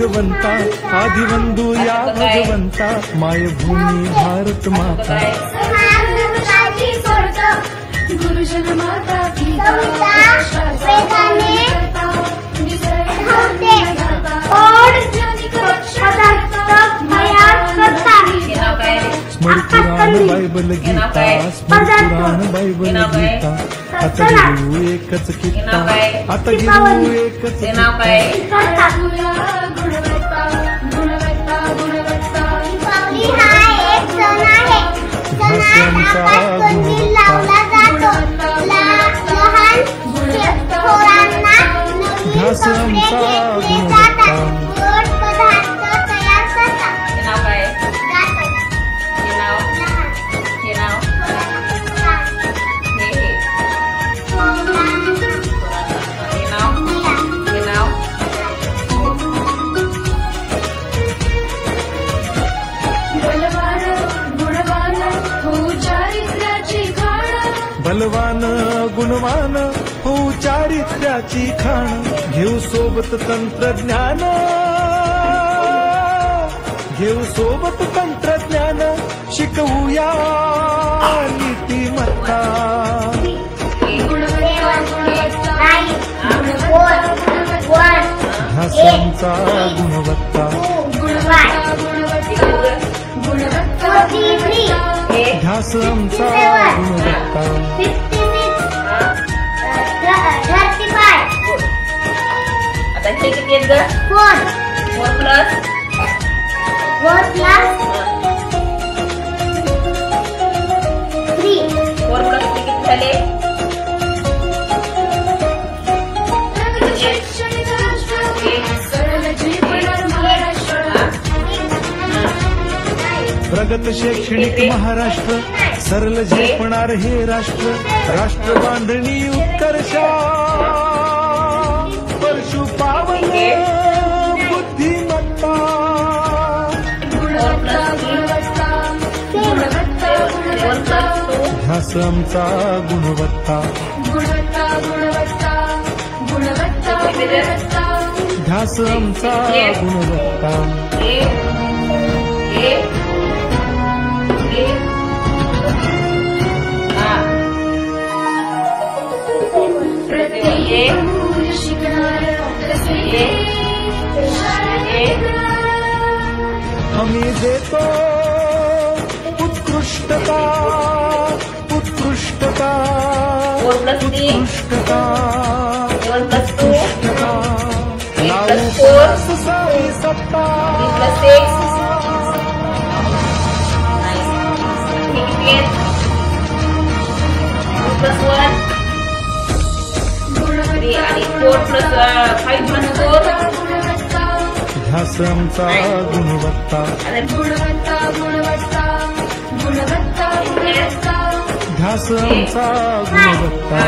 बलवंता आदिवंदू या भगवंता मायभूमी भारत माता गुरुजन माता स्मृतिपुराण बायबल गीता स्मृतिपुराण बायबल गीता आता गिरू एकच कित्ता आता गिरू एकच ध्यास आमचा गुणवत्ता बलवान गुणवान हो चारित्र्याची खाण घेऊ सोबत तंत्रज्ञान घेऊ सोबत तंत्रज्ञान शिकवूया नीतिमत्ता ध्यासांचा गुणवत्ता ध्यास आमचा गुणवत्ता आता हे किती आहेत ग 4 प्लस 3 झाले प्रगत शैक्षणिक महाराष्ट्र सरल झेपणार हे राष्ट्र राष्ट्र बांधणी उत्कर्षा परशु पावन बुद्धिमत्ता ध्यास आमचा गुणवत्ता ध्यास आमचा गुणवत्ता आम्ही देतो उत्कृष्टता उत्कृष्टता उत्कृष्टता उत्कृष्टता लावू साई सत्ता ध्यास आमचा गुणवत्ता ध्यास आमचा गुणवत्ता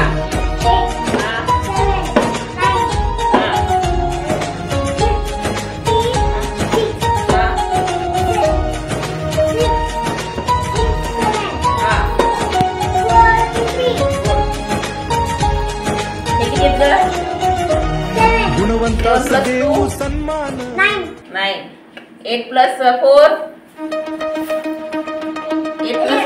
गुणवंतास देऊ सन्मान 9 8 प्लस 4 8